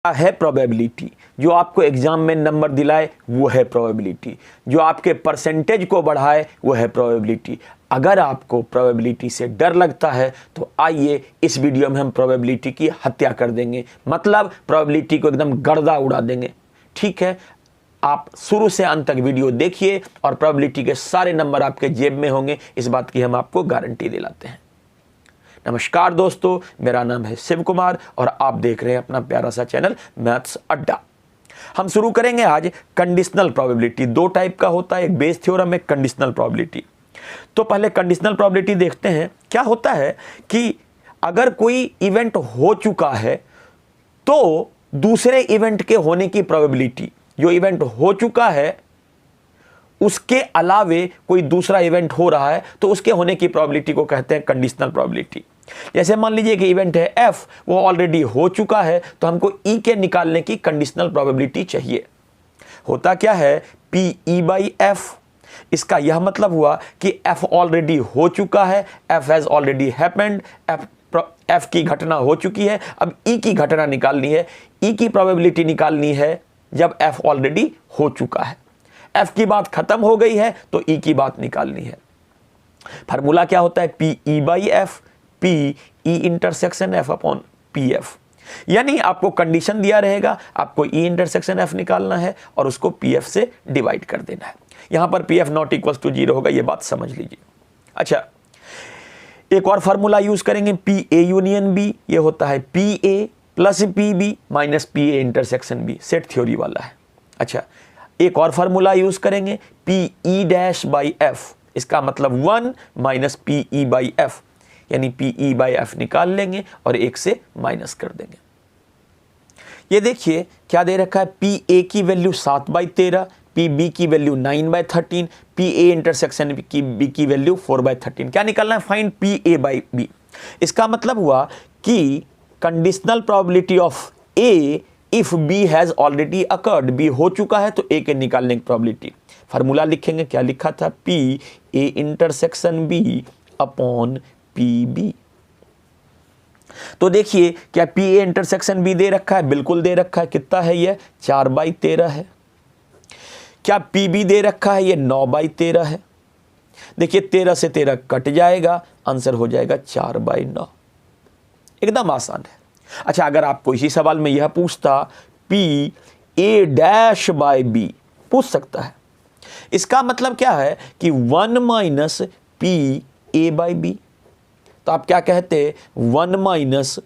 है प्रोबेबिलिटी, जो आपको एग्जाम में नंबर दिलाए वो है प्रोबेबिलिटी, जो आपके परसेंटेज को बढ़ाए वो है प्रोबेबिलिटी। अगर आपको प्रोबेबिलिटी से डर लगता है तो आइए इस वीडियो में हम प्रोबेबिलिटी की हत्या कर देंगे, मतलब प्रोबेबिलिटी को एकदम गर्दा उड़ा देंगे। ठीक है, आप शुरू से अंत तक वीडियो देखिए और प्रोबेबिलिटी के सारे नंबर आपके जेब में होंगे, इस बात की हम आपको गारंटी दिलाते हैं। नमस्कार दोस्तों, मेरा नाम है शिव कुमार और आप देख रहे हैं अपना प्यारा सा चैनल मैथ्स अड्डा। हम शुरू करेंगे आज कंडीशनल प्रोबेबिलिटी। दो टाइप का होता है, एक बेस थ्योरम, एक कंडीशनल प्रोबेबिलिटी। तो पहले कंडीशनल प्रोबेबिलिटी देखते हैं। क्या होता है कि अगर कोई इवेंट हो चुका है तो दूसरे इवेंट के होने की प्रोबेबिलिटी, जो इवेंट हो चुका है उसके अलावे कोई दूसरा इवेंट हो रहा है तो उसके होने की प्रोबेबिलिटी को कहते हैं कंडीशनल प्रोबेबिलिटी। जैसे मान लीजिए कि इवेंट है एफ, वो ऑलरेडी हो चुका है तो हमको ई के निकालने की कंडीशनल प्रोबेबिलिटी चाहिए। होता क्या है, पी ई बाई एफ। इसका यह मतलब हुआ कि एफ ऑलरेडी हो चुका है, F has already happened, F की घटना हो चुकी है। अब ई की घटना निकालनी है, ई की प्रोबेबिलिटी निकालनी है जब एफ ऑलरेडी हो चुका है। एफ की बात खत्म हो गई है तो ई की बात निकालनी है। फार्मूला क्या होता है, P E by F, P E intersection F upon P F. यानी आपको कंडीशन दिया रहेगा, आपको ई इंटरसेक्शन एफ निकालना है और उसको पी एफ से डिवाइड कर देना है। यहां पर P F not equal to 0 होगा, यह बात समझ लीजिए। अच्छा, एक और फार्मूला यूज करेंगे, पी ए यूनियन बी। ये होता है P A plus P B minus P A intersection B, set theory वाला है। अच्छा, एक और फार्मूला यूज करेंगे, P E dash by F. इसका मतलब 1 minus P E by F, यानी पी ई बाई एफ निकाल लेंगे और 1 से माइनस कर देंगे। ये देखिए क्या दे रखा है, पी ए की वैल्यू 7/13, पी बी की वैल्यू 9/13, पी ए इंटरसेक्शन की बी की वैल्यू 4/13। क्या निकालना है, find P A by B. इसका मतलब हुआ कि conditional probability of A if B has already occurred, B हो चुका है तो ए के निकालने की प्रोबेबिलिटी। फार्मूला लिखेंगे, क्या लिखा था, P A intersection B upon P B. तो देखिए क्या पी ए इंटरसेक्शन बी दे रखा है, बिल्कुल दे रखा है। कितना है ये, 4/13 है। क्या पी बी दे रखा है, ये 9/13 है। देखिए 13 से 13 कट जाएगा, आंसर हो जाएगा 4/9। एकदम आसान है। अच्छा, अगर आपको इसी सवाल में यह पूछता P A dash by B, पूछ सकता है। इसका मतलब क्या है कि 1 minus P A by B. तो आप क्या कहते, 1 minus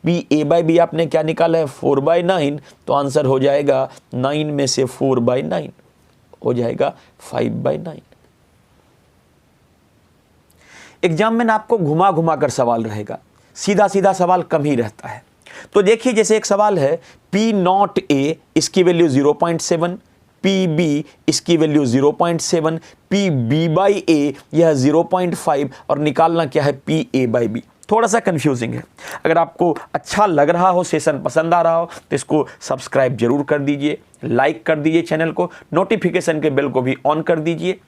P A by B आपने क्या निकाला है, 4/9। तो आंसर हो जाएगा 9 में से 4/9 हो जाएगा 5/9। एग्जाम में ना आपको घुमा घुमा कर सवाल रहेगा, सीधा सीधा सवाल कम ही रहता है। तो देखिए जैसे एक सवाल है, पी नॉट ए, इसकी वैल्यू 0.7, पी बी इसकी वैल्यू 0.7, पी बी बाई ए यह 0.5 और निकालना क्या है, पी ए बाई बी। थोड़ा सा कंफ्यूजिंग है। अगर आपको अच्छा लग रहा हो, सेशन पसंद आ रहा हो तो इसको सब्सक्राइब जरूर कर दीजिए, लाइक कर दीजिए चैनल को, नोटिफिकेशन के बेल को भी ऑन कर दीजिए।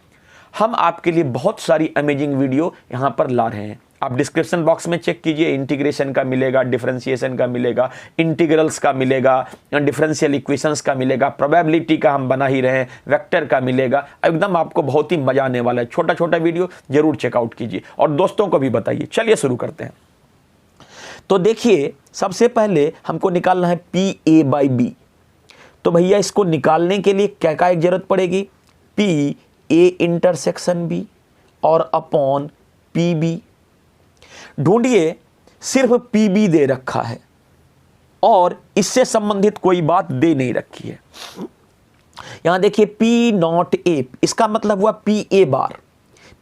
हम आपके लिए बहुत सारी अमेजिंग वीडियो यहाँ पर ला रहे हैं। आप डिस्क्रिप्शन बॉक्स में चेक कीजिए, इंटीग्रेशन का मिलेगा, डिफरेंशिएशन का मिलेगा, इंटीग्रल्स का मिलेगा, डिफरेंशियल इक्वेशंस का मिलेगा, प्रोबेबिलिटी का हम बना ही रहे हैं, वेक्टर का मिलेगा। एकदम आपको बहुत ही मजा आने वाला है। छोटा छोटा वीडियो जरूर चेकआउट कीजिए और दोस्तों को भी बताइए। चलिए शुरू करते हैं। तो देखिए सबसे पहले हमको निकालना है पी ए बाई बी। तो भैया इसको निकालने के लिए क्या क्या एक जरूरत पड़ेगी, पी ए इंटरसेक्शन बी और अपॉन पी बी। ढूंढिए, सिर्फ पी बी दे रखा है और इससे संबंधित कोई बात दे नहीं रखी है। यहां देखिए पी नॉट ए, इसका मतलब हुआ P A bar.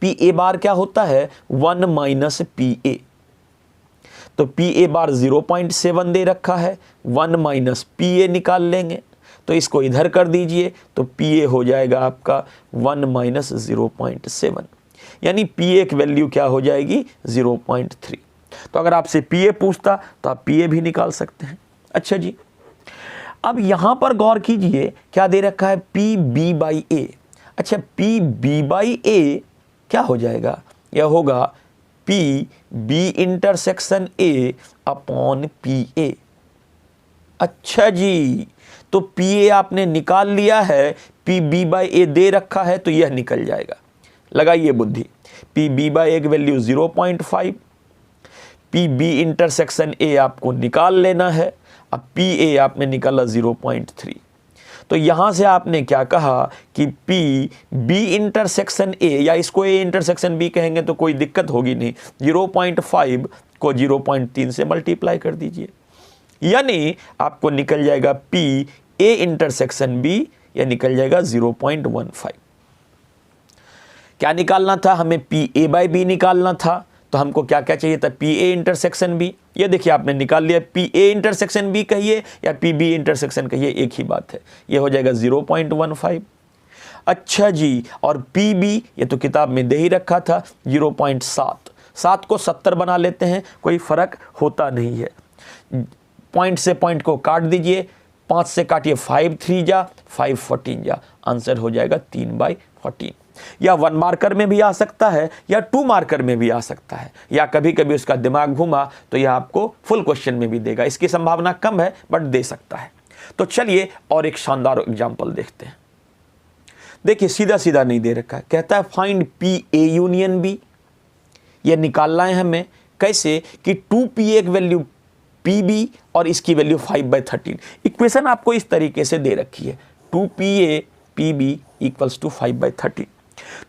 P A बार क्या होता है, 1 माइनस पी ए। तो पी ए बार 0.7 दे रखा है, 1 माइनस पी ए निकाल लेंगे तो इसको इधर कर दीजिए तो पी ए हो जाएगा आपका 1 माइनस 0.7, यानी पी ए की वैल्यू क्या हो जाएगी, 0.3। तो अगर आपसे पी ए पूछता तो आप पी ए भी निकाल सकते हैं। अच्छा जी, अब यहां पर गौर कीजिए क्या दे रखा है, पी बी बाई ए। अच्छा, पी बी बाई ए क्या हो जाएगा, यह होगा P B intersection A upon P A. अच्छा जी, तो पी ए आपने निकाल लिया है, पी बी बाई ए दे रखा है, तो यह निकल जाएगा। लगाइए बुद्धि, पी बी बाई ए की value 0.5, P B intersection A आपको निकाल लेना है, अब पी ए आपने निकाला 0.3। तो यहां से आपने क्या कहा कि पी बी इंटरसेक्शन ए, या इसको ए इंटरसेक्शन बी कहेंगे तो कोई दिक्कत होगी नहीं, 0.5 को 0.3 से मल्टीप्लाई कर दीजिए, यानी आपको निकल जाएगा पी ए इंटरसेक्शन बी, या निकल जाएगा 0.15। क्या निकालना था हमें? पी ए बाई बी निकालना था, तो हमको क्या क्या चाहिए था? P A intersection B. ये देखिए आपने निकाल लिया, पी ए इंटरसेक्शन बी कहिए या पी बी इंटरसेक्शन कहिए, एक ही बात है, ये हो जाएगा 0.15। अच्छा जी, और पी बी ये तो किताब में दे ही रखा था 0.7, 7 को 70 बना लेते हैं, कोई फर्क होता नहीं है। पॉइंट से पॉइंट को काट दीजिए, 5 से काटिए 5 3 जा 5 14 जा, आंसर हो जाएगा 3/14। या 1 मार्कर में भी आ सकता है या 2 मार्कर में भी आ सकता है, या कभी कभी उसका दिमाग घूमा तो यह आपको फुल क्वेश्चन में भी देगा, इसकी संभावना कम है बट दे सकता है। तो चलिए और एक शानदार एग्जांपल देखते हैं। देखिए सीधा सीधा नहीं दे रखा है, कहता है find P A union B. यह निकालना है हमें कैसे कि 2p एक वैल्यू पी बी और इसकी वैल्यू 5/13। इक्वेशन आपको इस तरीके से दे रखी है, 2pa P B equals to 5/13।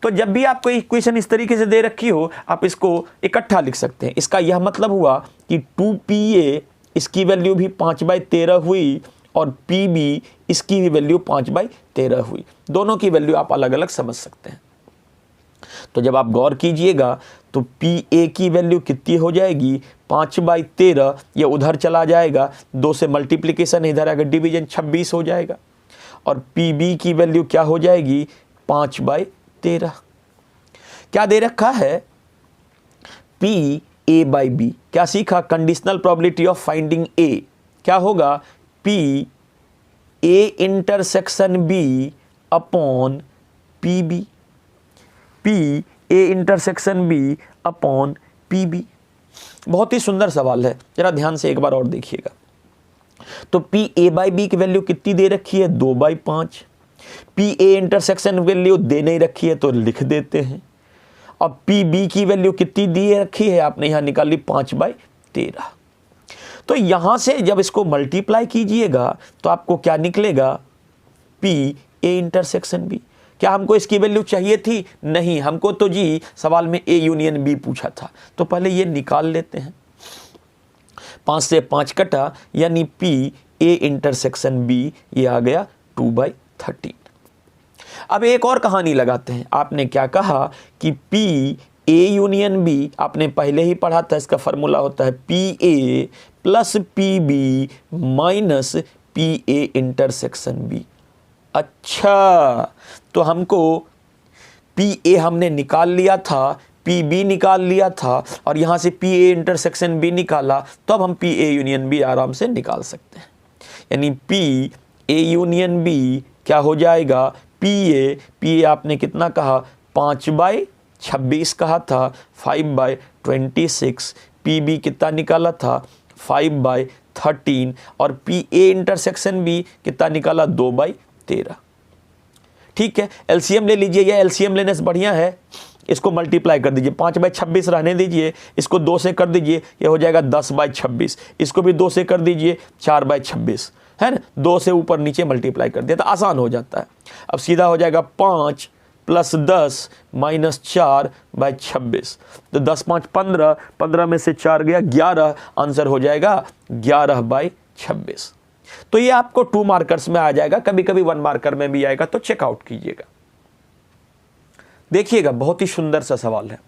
तो जब भी आपको इक्वेशन इस तरीके से दे रखी हो, आप इसको इकट्ठा लिख सकते हैं। इसका यह मतलब हुआ कि 2pa इसकी वैल्यू भी 5/13 हुई और pb इसकी भी वैल्यू 5/13 हुई। दोनों की वैल्यू आप अलग अलग समझ सकते हैं। तो जब आप गौर कीजिएगा तो pa की वैल्यू कितनी हो जाएगी? 5/13, ये उधर चला जाएगा, 2 से मल्टीप्लिकेशन इधर आएगा, डिवीजन 26 हो जाएगा। और pb की वैल्यू क्या हो जाएगी? 5/13। क्या दे रखा है? P A by B. क्या सीखा? Conditional probability of finding A. क्या होगा? P A intersection B upon P B, P A intersection B upon P B. बहुत ही सुंदर सवाल है, जरा ध्यान से एक बार और देखिएगा। तो पी ए बाई बी की वैल्यू कितनी दे रखी है? 2/5। पी ए इंटरसेक्शन वैल्यू दे नहीं रखी है तो लिख देते हैं। अब पी बी की वैल्यू कितनी दी रखी है? आपने यहां निकाली 5/13। तो यहां से जब इसको मल्टीप्लाई कीजिएगा तो आपको क्या निकलेगा? P A intersection B. क्या हमको इसकी वैल्यू चाहिए थी? नहीं, हमको तो जी सवाल में ए यूनियन बी पूछा था। तो पहले ये निकाल लेते हैं, 5 से 5 कटा, यानी पी ए इंटरसेक्शन बी ये आ गया 2/13। अब एक और कहानी लगाते हैं। आपने क्या कहा कि पी ए यूनियन बी, आपने पहले ही पढ़ा था, इसका फॉर्मूला होता है P A plus P B minus P A intersection B. अच्छा, तो हमको पी ए हमने निकाल लिया था, पी बी निकाल लिया था, और यहाँ से पी ए इंटरसेक्शन बी निकाला, तो अब हम पी ए यूनियन बी आराम से निकाल सकते हैं। यानी पी ए यूनियन बी क्या हो जाएगा? पी ए आपने कितना कहा? 5/26 कहा था, 5/26। पी बी कितना निकाला था? 5/13। और पी ए इंटरसेक्शन बी कितना निकाला? 2/13। ठीक है, एलसीएम ले लीजिए, या एलसीएम लेने से बढ़िया है इसको मल्टीप्लाई कर दीजिए। 5/26 रहने दीजिए, इसको 2 से कर दीजिए, ये हो जाएगा 10/26। इसको भी 2 से कर दीजिए, 4/26, है ना। 2 से ऊपर नीचे मल्टीप्लाई कर दिया तो आसान हो जाता है। अब सीधा हो जाएगा 5 + 10 - 4/26। तो 10 5 15, 15 में से 4 गया 11, आंसर हो जाएगा 11/26। तो ये आपको 2 मार्कर्स में आ जाएगा, कभी कभी 1 मार्कर में भी आएगा, तो चेकआउट कीजिएगा। देखिएगा बहुत ही सुंदर सा सवाल है।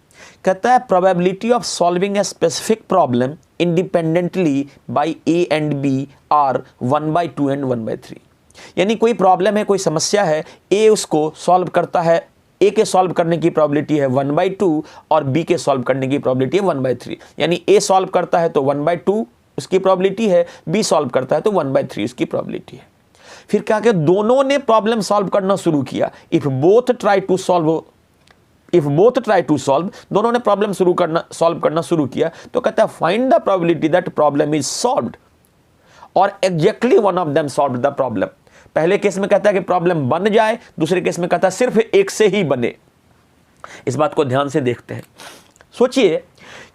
कहता है probability of solving a specific problem independently by A and B are 1/2 and 1/3। यानी कोई प्रॉब्लम है, कोई समस्या है, ए उसको सॉल्व करता है, ए के सॉल्व करने की प्रोबेबिलिटी है 1/2 और बी के सॉल्व करने की प्रोबेबिलिटी है 1/3। यानी ए सॉल्व करता है तो 1/2 उसकी प्रोबेबिलिटी है, बी सॉल्व करता है तो 1/3 उसकी प्रोबेबिलिटी है। फिर क्या कि दोनों ने प्रॉब्लम सॉल्व करना शुरू किया। If both try to solve, दोनों ने प्रॉब्लम सॉल्व करना शुरू किया, तो कहता है find the probability that problem is solved. और exactly one of them solve the problem. पहले केस में कहता है कि प्रॉब्लम बन जाए, दूसरे केस में कहता है सिर्फ एक से ही बने। इस बात को ध्यान से देखते हैं। सोचिए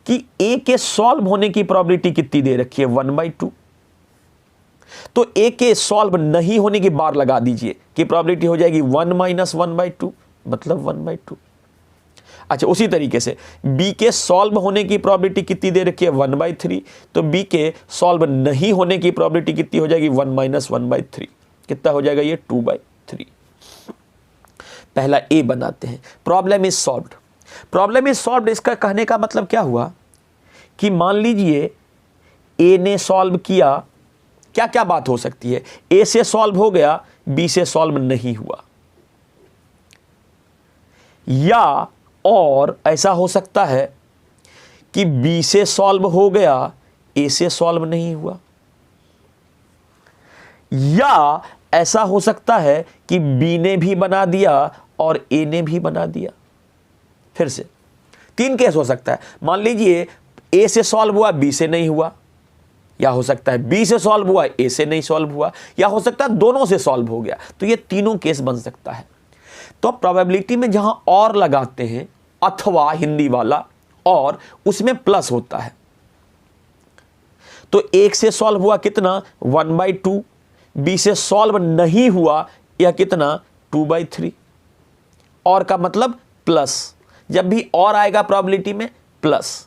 कि ए के सॉल्व होने की प्रोबेबिलिटी कितनी दे रखी है, 1/2। तो ए के सॉल्व नहीं होने की बार लगा दीजिए कि प्रोबेबिलिटी हो जाएगी 1 - 1/2, मतलब 1/2। अच्छा, उसी तरीके से बी के सॉल्व होने की प्रोबेबिलिटी कितनी दे रखी है, 1/3। तो बी के सॉल्व नहीं होने की प्रोबेबिलिटी कितनी हो जाएगी, 1 - 1/3। कितना हो जाएगा ये, 2/3। पहला ए बनाते हैं, problem is solved. Problem is solved, इसका कहने का मतलब क्या हुआ कि मान लीजिए ए ने सॉल्व किया, क्या क्या बात हो सकती है, ए से सॉल्व हो गया, बी से सॉल्व नहीं हुआ, या और ऐसा हो सकता है कि बी से सॉल्व हो गया, ए से सॉल्व नहीं हुआ, या ऐसा हो सकता है कि बी ने भी बना दिया और ए ने भी बना दिया। फिर से 3 केस हो सकता है। मान लीजिए ए से सॉल्व हुआ, बी से नहीं हुआ, या हो सकता है बी से सॉल्व हुआ, ए से नहीं सॉल्व हुआ, या हो सकता है दोनों से सॉल्व हो गया। तो ये तीनों केस बन सकता है। तो प्रोबेबिलिटी में जहां और लगाते हैं, अथवा हिंदी वाला, और उसमें प्लस होता है। तो एक से सॉल्व हुआ कितना, 1/2, बी से सॉल्व नहीं हुआ या कितना, 2/3। और का मतलब प्लस, जब भी और आएगा प्रोबेबिलिटी में प्लस।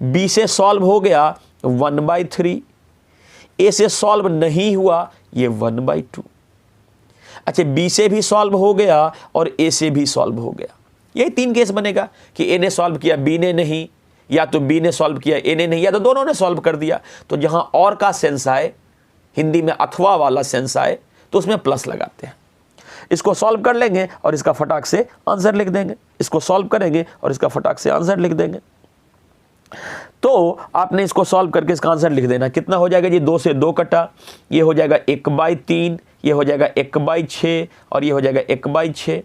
बी से सॉल्व हो गया 1/3, ए से सॉल्व नहीं हुआ ये 1/2। अच्छा, बी से भी सॉल्व हो गया और ए से भी सॉल्व हो गया। यही 3 केस बनेगा कि ए ने सॉल्व किया, बी ने नहीं, या तो बी ने सॉल्व किया, ए ने नहीं, या तो दोनों ने सॉल्व कर दिया। तो जहां और का सेंस आए, हिंदी में अथवा वाला सेंस आए, तो उसमें प्लस लगाते हैं। इसको सॉल्व कर लेंगे और इसका फटाक से आंसर लिख देंगे, इसको सॉल्व करेंगे और इसका फटाक से आंसर लिख देंगे। तो आपने इसको सॉल्व करके इसका आंसर लिख देना। कितना हो जाएगा जी, 2 से 2 कटा, ये हो जाएगा 1/3, ये हो जाएगा 1/6 और ये हो जाएगा 1/6।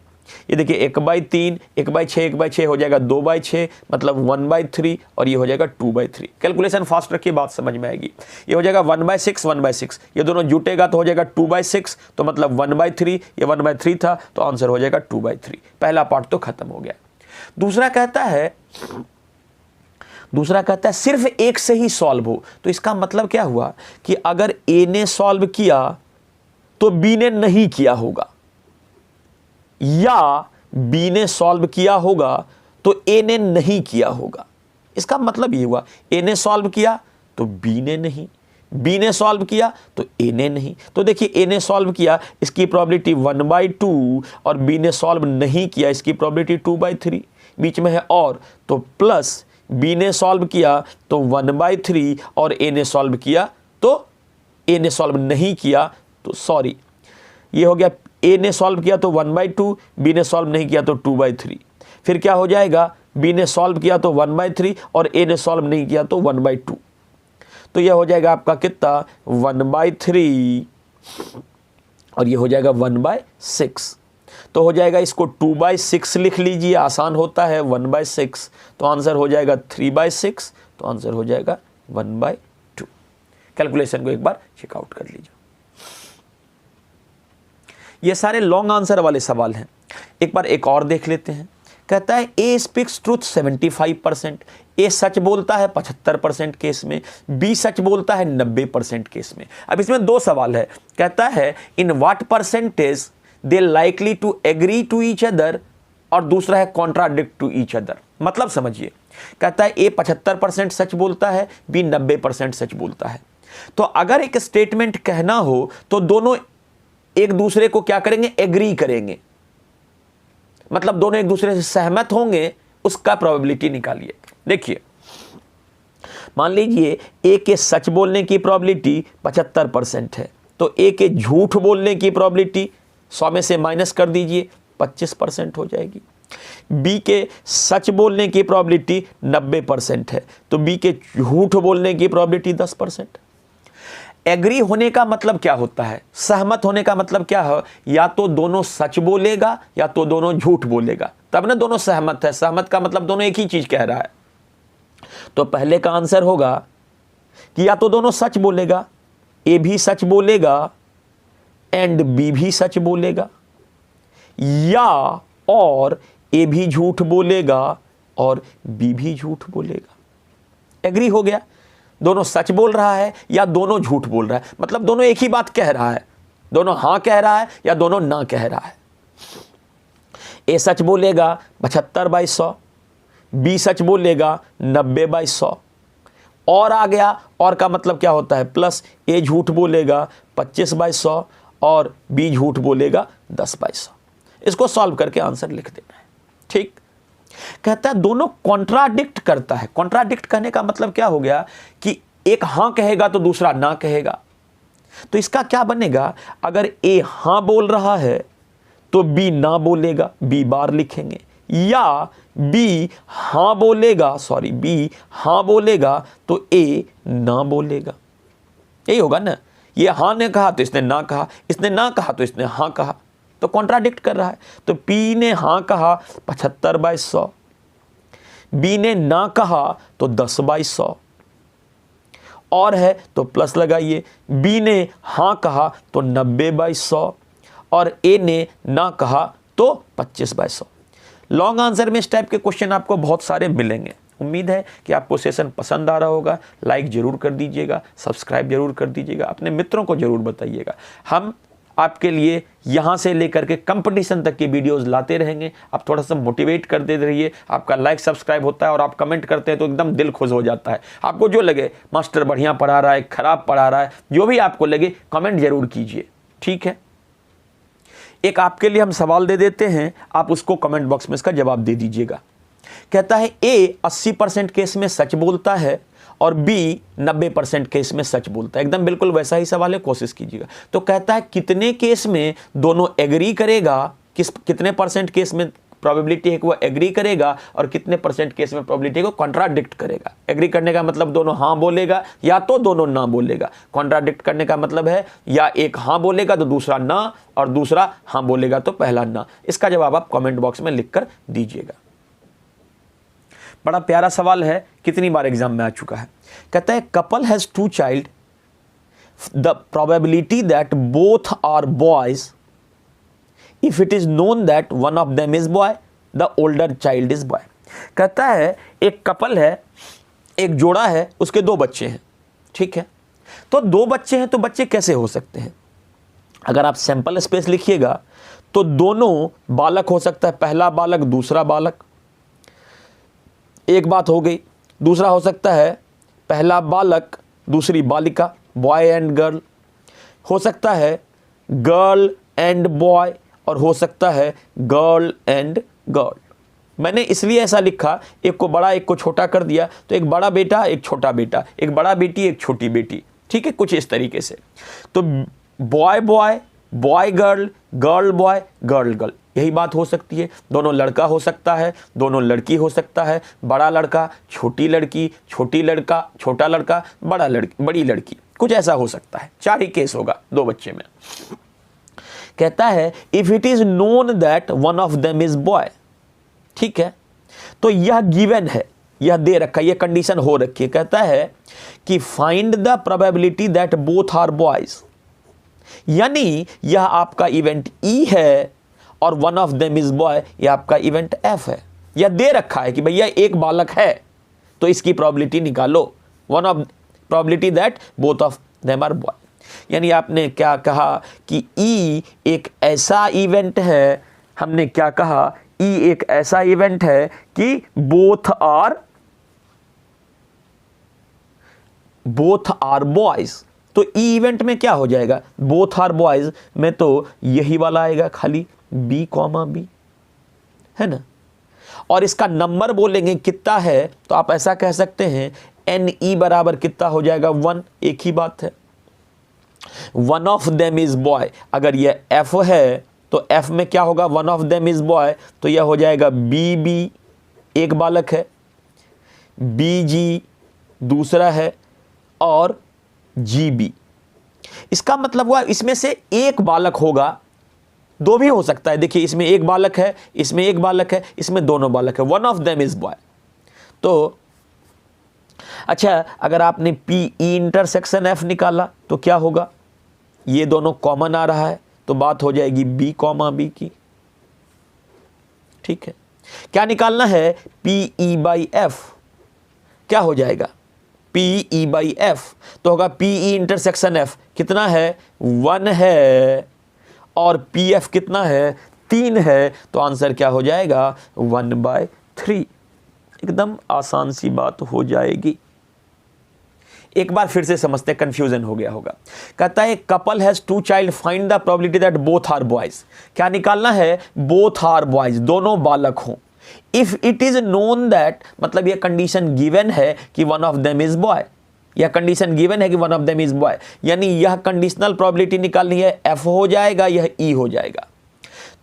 ये देखिए 1/3, 1/6, 1/6 हो जाएगा 2/6, मतलब 1/3, और ये हो जाएगा 2/3। कैलकुलेशन फास्ट रखिए, बात समझ में आएगी। ये हो जाएगा 1/6, 1/6, ये दोनों जुटेगा तो हो जाएगा 2/6, तो मतलब 1/3, ये 1/3 था, तो आंसर हो जाएगा 2/3। पहला पार्ट तो खत्म हो गया। दूसरा कहता है सिर्फ एक से ही सॉल्व हो। तो इसका मतलब क्या हुआ कि अगर ए ने सॉल्व किया तो बी ने नहीं किया होगा, या बी ने सॉल्व किया होगा तो ए ने नहीं किया होगा। इसका मतलब ये हुआ, ए ने सॉल्व किया तो बी ने नहीं, बी ने सॉल्व किया तो ए ने नहीं। तो देखिए ए ने सॉल्व किया, इसकी प्रोबेबिलिटी 1/2, और बी ने सॉल्व नहीं किया, इसकी प्रोबेबिलिटी 2/3, बीच में है और, तो प्लस बी ने सॉल्व किया तो 1/3, और ए ने सॉल्व किया तो, ए ने सॉल्व नहीं किया तो, सॉरी, ये हो गया ए ने सॉल्व किया तो 1/2, बी ने सॉल्व नहीं किया तो 2/3। फिर क्या हो जाएगा, बी ने सॉल्व किया तो 1/3 और ए ने सॉल्व नहीं किया तो 1/2। तो यह हो जाएगा आपका कितना, 1/3, और ये हो जाएगा 1/6। तो हो जाएगा, इसको 2/6 लिख लीजिए, आसान होता है, 1/6, तो आंसर हो जाएगा 3/6, तो आंसर हो जाएगा 1/2। कैलकुलेशन को एक बार चेकआउट कर लीजिए। ये सारे लॉन्ग आंसर वाले सवाल हैं। एक बार एक और देख लेते हैं। कहता है ए स्पीक्स ट्रूथ 75%, ए सच बोलता है 75% केस में, बी सच बोलता है 90% केस में। अब इसमें 2 सवाल है। कहता है in what percentage they likely to agree to each other, और दूसरा है कॉन्ट्राडिक्ट टू ईच अदर। मतलब समझिए, कहता है ए 75% सच बोलता है, बी 90% सच बोलता है। तो अगर एक स्टेटमेंट कहना हो तो दोनों एक दूसरे को क्या करेंगे, एग्री करेंगे, मतलब दोनों एक दूसरे से सहमत होंगे, उसका प्रोबेबिलिटी निकालिए। देखिए, मान लीजिए ए के सच बोलने की प्रोबेबिलिटी 75% है, तो ए के झूठ बोलने की प्रोबेबिलिटी 100 में से माइनस कर दीजिए, 25% हो जाएगी। बी के सच बोलने की प्रोबेबिलिटी 90% है, तो बी के झूठ बोलने की प्रोबेबिलिटी 10%। एग्री होने का मतलब क्या होता है, सहमत होने का मतलब क्या है, या तो दोनों सच बोलेगा या तो दोनों झूठ बोलेगा, तब ना दोनों सहमत है। सहमत का मतलब दोनों एक ही चीज कह रहा है। तो पहले का आंसर होगा कि या तो दोनों सच बोलेगा ए भी सच बोलेगा एंड बी भी सच बोलेगा, या और ए भी झूठ बोलेगा और बी भी झूठ बोलेगा। एग्री हो गया? दोनों सच बोल रहा है या दोनों झूठ बोल रहा है, मतलब दोनों एक ही बात कह रहा है, दोनों हां कह रहा है या दोनों ना कह रहा है। ए सच बोलेगा 75/100, बी सच बोलेगा 90/100, और आ गया, और का मतलब क्या होता है, प्लस ए झूठ बोलेगा 25/100 और बी झूठ बोलेगा 10/100। इसको सॉल्व करके आंसर लिख देना है। ठीक, कहता है दोनों कॉन्ट्राडिक्ट करता है। कॉन्ट्राडिक्ट करने का मतलब क्या हो गया कि एक हां कहेगा तो दूसरा ना कहेगा। तो इसका क्या बनेगा, अगर ए हां बोल रहा है तो बी ना बोलेगा, बी बार लिखेंगे, या बी हां बोलेगा तो ए ना बोलेगा। यही होगा ना, ये हां ने कहा तो इसने ना कहा, इसने ना कहा तो इसने हां कहा, तो कॉन्ट्राडिक्ट कर रहा है। तो पी ने हां कहा 75/100, बी ने ना कहा तो 10/100, और है तो प्लस लगाइए, बी ने हां कहा तो 90/100 और ए ने ना कहा तो 25/100। लॉन्ग आंसर में इस टाइप के क्वेश्चन आपको बहुत सारे मिलेंगे। उम्मीद है कि आपको सेशन पसंद आ रहा होगा। लाइक जरूर कर दीजिएगा, सब्सक्राइब जरूर कर दीजिएगा, अपने मित्रों को जरूर बताइएगा। हम आपके लिए यहाँ से लेकर के कंपटीशन तक की वीडियोस लाते रहेंगे। आप थोड़ा सा मोटिवेट कर दे रहिए। आपका लाइक सब्सक्राइब होता है और आप कमेंट करते हैं तो एकदम दिल खुश हो जाता है। आपको जो लगे, मास्टर बढ़िया पढ़ा रहा है, खराब पढ़ा रहा है, जो भी आपको लगे कमेंट जरूर कीजिए। ठीक है, एक आपके लिए हम सवाल दे देते हैं, आप उसको कमेंट बॉक्स में इसका जवाब दे दीजिएगा। कहता है ए 80% केस में सच बोलता है और बी 90% केस में सच बोलता है। एकदम बिल्कुल वैसा ही सवाल है, कोशिश कीजिएगा। तो कहता है कितने केस में दोनों एग्री करेगा, कितने परसेंट केस में प्रोबेबिलिटी है कि वो एग्री करेगा और कितने परसेंट केस में प्रोबेबिलिटी है कि वो कॉन्ट्राडिक्ट करेगा। एग्री करने का मतलब दोनों हां बोलेगा या तो दोनों ना बोलेगा। कॉन्ट्राडिक्ट करने का मतलब है या एक हां बोलेगा तो दूसरा ना, और दूसरा हां बोलेगा तो पहला ना। इसका जवाब आप कमेंट बॉक्स में लिखकर दीजिएगा। बड़ा प्यारा सवाल है, कितनी बार एग्जाम में आ चुका है। कहता है couple has 2 child, the probability that both are boys, if it is known that one of them is boy, the older child is boy. कहता है एक कपल है, एक जोड़ा है, उसके 2 बच्चे हैं। ठीक है, तो 2 बच्चे हैं तो बच्चे कैसे हो सकते हैं? अगर आप सैंपल स्पेस लिखिएगा तो दोनों बालक हो सकता है, पहला बालक दूसरा बालक, एक बात हो गई। दूसरा हो सकता है पहला बालक दूसरी बालिका, बॉय एंड गर्ल, हो सकता है गर्ल एंड बॉय, और हो सकता है गर्ल एंड गर्ल। मैंने इसलिए ऐसा लिखा, एक को बड़ा एक को छोटा कर दिया, तो एक बड़ा बेटा एक छोटा बेटा, एक बड़ा बेटी एक छोटी बेटी। ठीक है, कुछ इस तरीके से। तो boy boy, boy girl, girl boy, girl girl, यही बात हो सकती है। दोनों लड़का हो सकता है, दोनों लड़की हो सकता है, बड़ा लड़का छोटी लड़की, छोटी लड़का छोटा लड़का, बड़ा लड़की बड़ी लड़की, कुछ ऐसा हो सकता है। 4 ही केस होगा 2 बच्चे में। कहता है if it is known that one of them is boy. ठीक है, तो यह गिवन है, यह दे रखा है, यह कंडीशन हो रखी है। कहता है कि find the probability that both are boys, यानी यह आपका इवेंट ई है और one of them is boy, यह आपका इवेंट एफ है। यह दे रखा है कि भैया एक बालक है तो इसकी प्रोबेबिलिटी निकालो, one of probability that both of them are boy. यानी आपने क्या कहा कि ई एक ऐसा इवेंट है, हमने क्या कहा, ई एक ऐसा इवेंट है कि बोथ आर बॉयज। तो ई इवेंट में क्या हो जाएगा, बोथ आर बॉयज में तो यही वाला आएगा, खाली बी कॉमा बी, है ना। और इसका नंबर बोलेंगे कितना है, तो आप ऐसा कह सकते हैं एन ई बराबर कितना हो जाएगा 1, एक ही बात है। One of them is boy, अगर यह एफ है तो एफ में क्या होगा, one of them is boy, तो यह हो जाएगा बी बी, एक बालक है, बी जी दूसरा है, और जी बी। इसका मतलब हुआ इसमें से एक बालक होगा, 2 भी हो सकता है। देखिए इसमें एक बालक है, इसमें एक बालक है, इसमें दोनों बालक है, one of them is boy. तो अच्छा, अगर आपने पी ई इंटरसेक्शन एफ निकाला तो क्या होगा, ये दोनों कॉमन आ रहा है तो बात हो जाएगी बी कॉमा बी की। ठीक है, क्या निकालना है, पी ई बाई एफ, क्या हो जाएगा पी ई बाई एफ, तो होगा पी ई इंटरसेक्शन एफ कितना है 1 है और पी एफ कितना है 3 है, तो आंसर क्या हो जाएगा 1/3। एकदम आसान सी बात हो जाएगी। एक बार फिर से समझते हैं, कंफ्यूजन हो गया होगा। कहता है couple has 2 child, find the probability that both are boys. क्या निकालना है, बोथ आर बॉयज, दोनों बालक हों। If it is known that, मतलब यह कंडीशन गिवन है कि one of them is boy, यह कंडीशन गिवन है कि one of them is boy, यानी यह कंडीशनल प्रोबेबिलिटी निकालनी है, एफ हो जाएगा, यह ई हो जाएगा।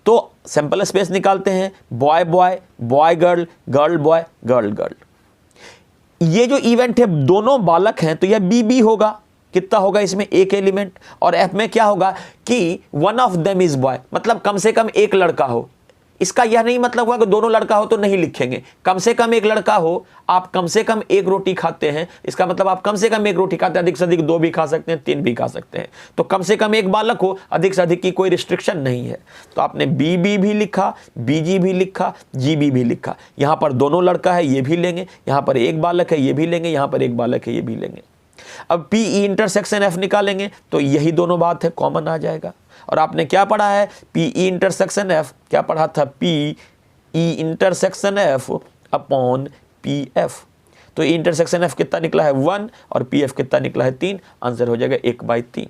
तो सैंपल स्पेस निकालते हैं, boy boy, boy girl, girl boy, girl girl. ये जो इवेंट है दोनों बालक हैं तो यह बी बी होगा, कितना होगा इसमें एक एलिमेंट, और एफ में क्या होगा कि one of them is boy, मतलब कम से कम एक लड़का हो। इसका यह नहीं मतलब हुआ कि दोनों लड़का हो तो नहीं लिखेंगे, कम से कम एक लड़का हो। आप कम से कम एक रोटी खाते हैं, इसका मतलब आप कम से कम एक रोटी खाते हैं, अधिक से अधिक 2 भी खा सकते हैं, 3 भी खा सकते हैं। तो कम से कम एक बालक हो, अधिक से अधिक की कोई रिस्ट्रिक्शन नहीं है। तो आपने बी बी भी लिखा, बी जी भी लिखा, जी बी भी लिखा। यहां पर दोनों लड़का है, ये भी लेंगे, यहां पर एक बालक है, ये भी लेंगे, यहां पर एक बालक है, ये भी लेंगे। अब पी ई इंटरसेक्शन एफ निकालेंगे तो यही दोनों बात है, कॉमन आ जाएगा। और आपने क्या पढ़ा है, पी ई इंटरसेक्शन एफ, क्या पढ़ा था, P E intersection F upon P F. तो इंटरसेक्शन एफ कितना निकला है 1 और पी एफ कितना निकला है 3, आंसर हो जाएगा 1/3।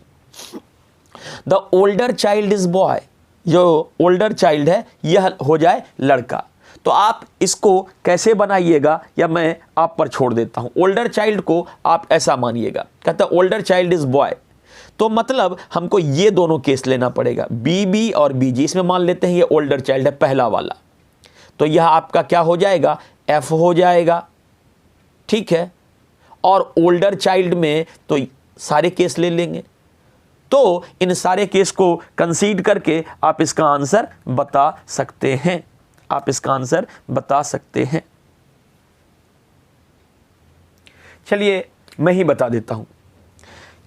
The older child is boy, जो ओल्डर चाइल्ड है यह हो जाए लड़का। तो आप इसको कैसे बनाइएगा या मैं आप पर छोड़ देता हूं। ओल्डर चाइल्ड को आप ऐसा मानिएगा, कहता है ओल्डर चाइल्ड इज बॉय, तो मतलब हमको ये दोनों केस लेना पड़ेगा, बी बी और बी जी। इसमें मान लेते हैं ये ओल्डर चाइल्ड है पहला वाला, तो यह आपका क्या हो जाएगा एफ हो जाएगा। ठीक है, और ओल्डर चाइल्ड में तो सारे केस ले लेंगे, तो इन सारे केस को कंसीड करके आप इसका आंसर बता सकते हैं, आप इसका आंसर बता सकते हैं। चलिए मैं ही बता देता हूं।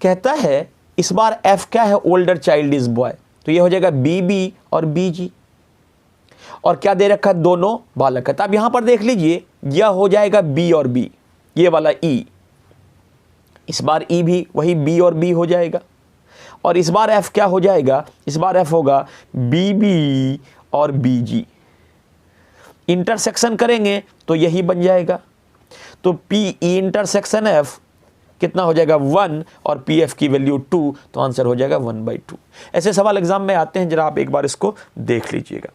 कहता है इस बार एफ क्या है, ओल्डर चाइल्ड इज बॉय, तो ये हो जाएगा बी बी और बी जी। और क्या दे रखा है, दोनों बालक है। तो आप यहां पर देख लीजिए, यह हो जाएगा बी और बी, ये वाला ई, इस बार ई भी वही बी और बी हो जाएगा। और इस बार एफ क्या हो जाएगा, इस बार एफ होगा बी बी और बी जी। इंटरसेक्शन करेंगे तो यही बन जाएगा। तो पी ई इंटरसेक्शन एफ कितना हो जाएगा 1 और पी एफ की वैल्यू 2, तो आंसर हो जाएगा 1/2। ऐसे सवाल एग्जाम में आते हैं, जरा आप एक बार इसको देख लीजिएगा।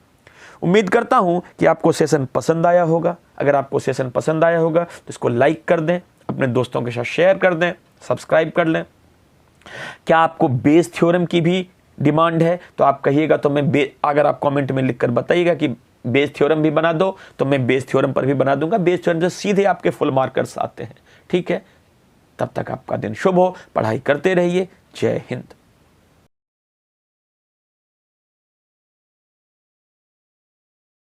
उम्मीद करता हूं कि आपको सेशन पसंद आया होगा। अगर आपको सेशन पसंद आया होगा तो इसको लाइक कर दें, अपने दोस्तों के साथ शेयर कर दें, सब्सक्राइब कर लें। क्या आपको बेस थ्योरम की भी डिमांड है तो आप कहिएगा, तो मैं अगर आप कमेंट में लिखकर बताइएगा कि बेस थ्योरम भी बना दो, तो मैं बेस थ्योरम पर भी बना दूंगा। बेस थ्योरम से सीधे आपके फुल मार्कर्स आते हैं। ठीक है, तब तक आपका दिन शुभ हो, पढ़ाई करते रहिए। जय हिंद।